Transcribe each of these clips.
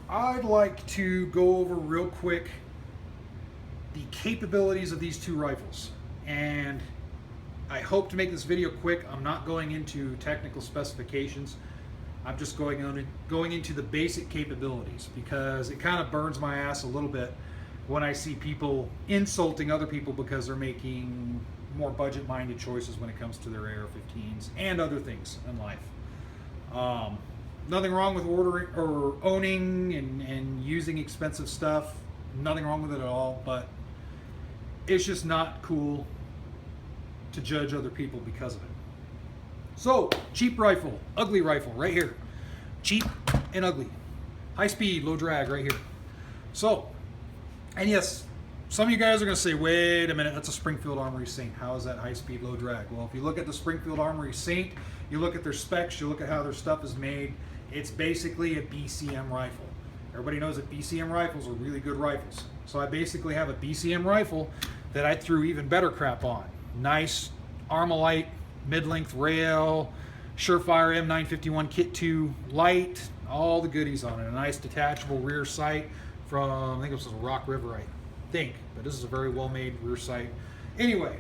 I'd like to go over real quick the capabilities of these two rifles. And I hope to make this video quick. I'm not going into technical specifications. I'm just going into the basic capabilities, because it kind of burns my ass a little bit when I see people insulting other people because they're making more budget-minded choices when it comes to their AR-15s and other things in life. Nothing wrong with ordering or owning and using expensive stuff. Nothing wrong with it at all, but it's just not cool to judge other people because of it. So, cheap rifle, ugly rifle, right here. Cheap and ugly. High speed, low drag, right here. So, and yes, some of you guys are going to say, wait a minute, that's a Springfield Armory Saint. How is that high speed, low drag? Well, if you look at the Springfield Armory Saint, you look at their specs, you look at how their stuff is made, it's basically a BCM rifle. Everybody knows that BCM rifles are really good rifles. So I basically have a BCM rifle that I threw even better crap on. Nice Armalite mid-length rail, Surefire M951 Kit 2 light, all the goodies on it. A nice detachable rear sight from, I think it was a Rock River, I think, but this is a very well-made rear sight. Anyway,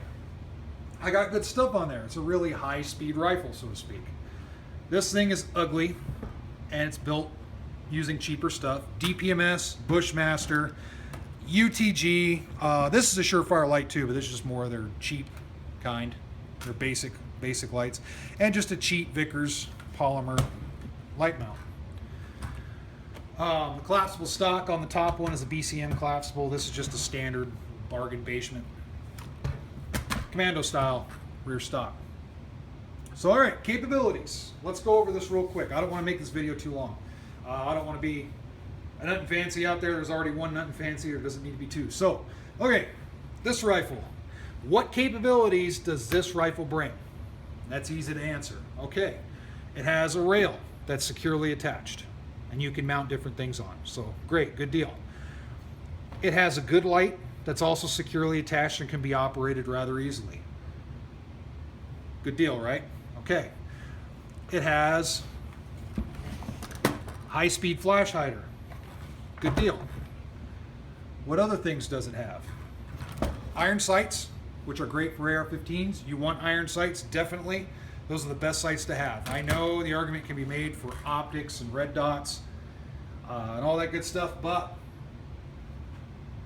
I got good stuff on there. It's a really high-speed rifle, so to speak. This thing is ugly, and it's built using cheaper stuff. DPMS, Bushmaster, UTG. This is a Surefire light too, but this is just more of their cheap kind. Their basic lights, and just a cheap Vickers polymer light mount. The collapsible stock on the top one is a BCM collapsible. This is just a standard bargain basement commando style rear stock. So all right, capabilities. Let's go over this real quick. I don't want to make this video too long. I don't want to be a nut and fancy out there. There's already one nut and fancy. There doesn't need to be two. So, okay, this rifle. What capabilities does this rifle bring? That's easy to answer. Okay, it has a rail that's securely attached, and you can mount different things on. So great, good deal. It has a good light that's also securely attached and can be operated rather easily. Good deal, right? Okay. It has high-speed flash hider. Good deal. What other things does it have? Iron sights, which are great for AR-15s. You want iron sights, definitely. Those are the best sights to have. I know the argument can be made for optics and red dots and all that good stuff, but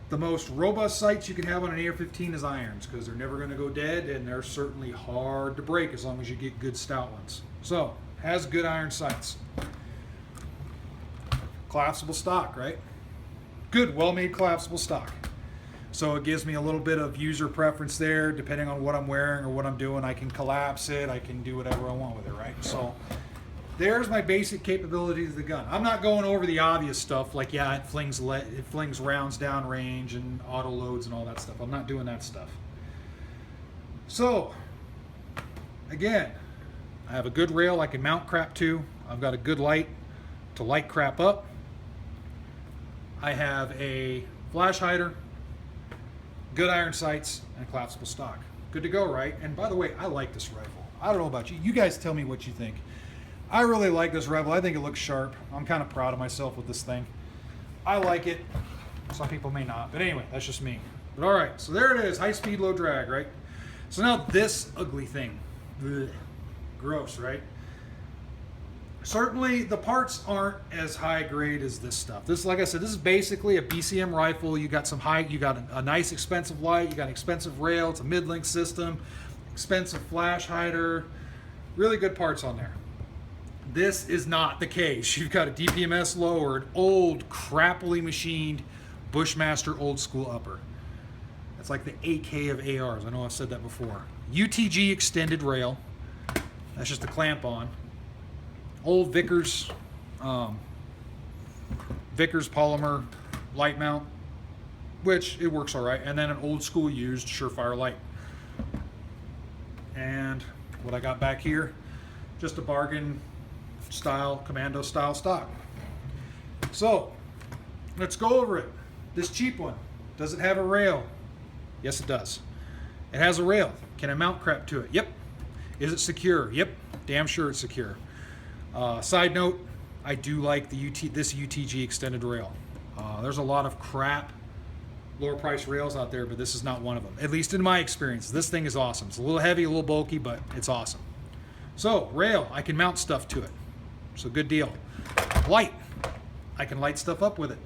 the most robust sights you can have on an AR-15 is irons, because they're never going to go dead, and they're certainly hard to break as long as you get good stout ones. So, has good iron sights. Collapsible stock, right? Good, well-made collapsible stock. So it gives me a little bit of user preference there. Depending on what I'm wearing or what I'm doing, I can collapse it. I can do whatever I want with it, right? So there's my basic capabilities of the gun. I'm not going over the obvious stuff like, yeah, it flings rounds down range and auto loads and all that stuff. I'm not doing that stuff. So again, I have a good rail I can mount crap to. I've got a good light to light crap up. I have a flash hider, good iron sights, and collapsible stock. Good to go, right? And by the way, I like this rifle. I don't know about you. You guys tell me what you think. I really like this rifle. I think it looks sharp. I'm kind of proud of myself with this thing. I like it. Some people may not. But anyway, that's just me. But all right, so there it is. High speed, low drag, right? So now this ugly thing. Ugh. Gross, right? Certainly the parts aren't as high grade as this stuff. This, like I said, this is basically a BCM rifle. You got a nice expensive light, you got an expensive rail, it's a mid-length system, expensive flash hider, really good parts on there. This is not the case. You've got a DPMS lowered, old, crappily machined Bushmaster old school upper. That's like the AK of ARs. I know I've said that before. UTG extended rail. That's just a clamp on. Old Vickers polymer light mount, which it works all right, and then an old school used Surefire light. And what I got back here, just a bargain style, commando style stock. So let's go over it. This cheap one, does it have a rail? Yes, it does. It has a rail. Can I mount crap to it? Yep. Is it secure? Yep. Damn sure it's secure. Side note, I do like this UTG extended rail. There's a lot of crap lower price rails out there, but this is not one of them. At least in my experience, this thing is awesome. It's a little heavy, a little bulky, but it's awesome. So, rail, I can mount stuff to it. So, good deal. Light, I can light stuff up with it.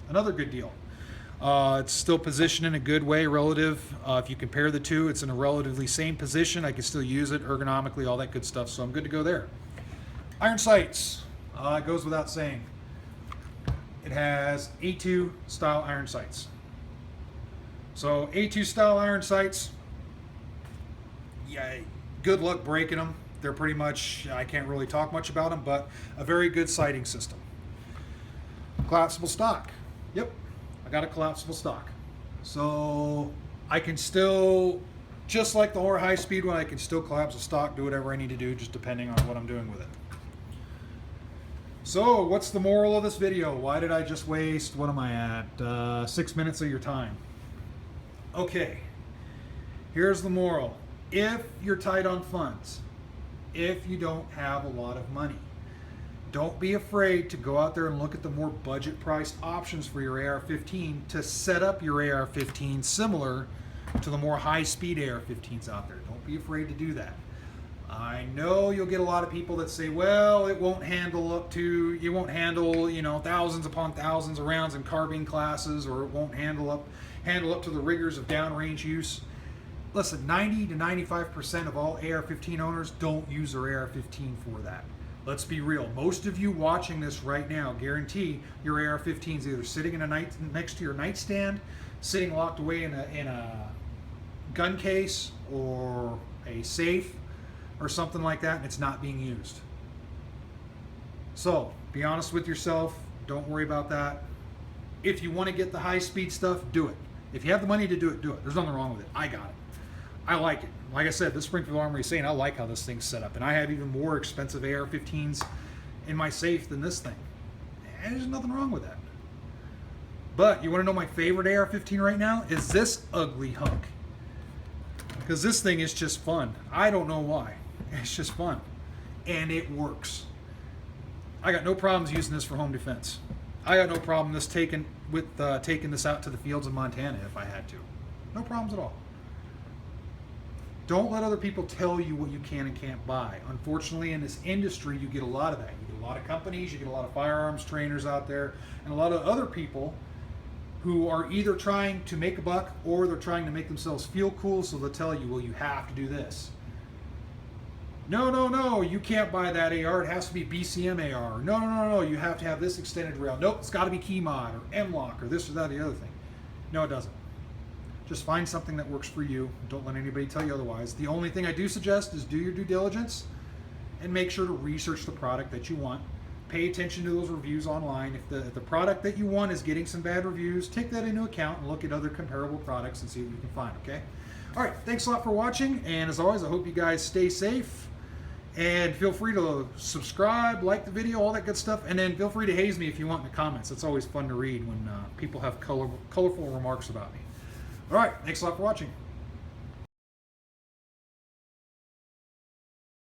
Another good deal. It's still positioned in a good way relative. If you compare the two, it's in a relatively same position. I can still use it ergonomically, all that good stuff, so I'm good to go there. Iron sights, it goes without saying. It has A2 style iron sights. So A2 style iron sights, yeah, good luck breaking them. They're pretty much, I can't really talk much about them, but a very good sighting system. Collapsible stock. Yep, I got a collapsible stock. So I can still, just like the Hora high speed one, I can still collapse a stock, do whatever I need to do, just depending on what I'm doing with it. So what's the moral of this video? Why did I just waste, what am I at, 6 minutes of your time? Okay, here's the moral. If you're tight on funds, if you don't have a lot of money, don't be afraid to go out there and look at the more budget priced options for your AR-15 to set up your AR-15 similar to the more high speed AR-15s out there. Don't be afraid to do that. I know you'll get a lot of people that say, well, it won't handle up to, you won't handle, you know, thousands upon thousands of rounds in carbine classes, or it won't handle up to the rigors of downrange use. Listen, 90 to 95% of all AR-15 owners don't use their AR-15 for that. Let's be real. Most of you watching this right now guarantee your AR-15 is either sitting in next to your nightstand, sitting locked away in a gun case or a safe or something like that, and it's not being used. So be honest with yourself. Don't worry about that. If you want to get the high speed stuff, do it. If you have the money to do it, do it. There's nothing wrong with it. I got it. I like it. Like I said, this Springfield Armory is saying I like how this thing's set up, and I have even more expensive AR-15s in my safe than this thing. And there's nothing wrong with that. But you want to know my favorite AR-15 right now? Is this ugly hunk. Because this thing is just fun. I don't know why. It's just fun. And it works. I got no problems using this for home defense. I got no problem taking this out to the fields of Montana if I had to. No problems at all. Don't let other people tell you what you can and can't buy. Unfortunately, in this industry, you get a lot of that. You get a lot of companies, you get a lot of firearms trainers out there, and a lot of other people who are either trying to make a buck or they're trying to make themselves feel cool, so they'll tell you, well, you have to do this. No, no, no, you can't buy that AR. It has to be BCM AR. No, no, no, no, you have to have this extended rail. Nope, it's got to be key mod or M-lock or this or that or the other thing. No, it doesn't. Just find something that works for you. Don't let anybody tell you otherwise. The only thing I do suggest is do your due diligence and make sure to research the product that you want. Pay attention to those reviews online. If the product that you want is getting some bad reviews, take that into account and look at other comparable products and see what you can find, okay? All right, thanks a lot for watching, and as always, I hope you guys stay safe, and feel free to subscribe, like the video, all that good stuff, and then feel free to haze me if you want in the comments. It's always fun to read when people have colorful remarks about me. All right, thanks a lot for watching.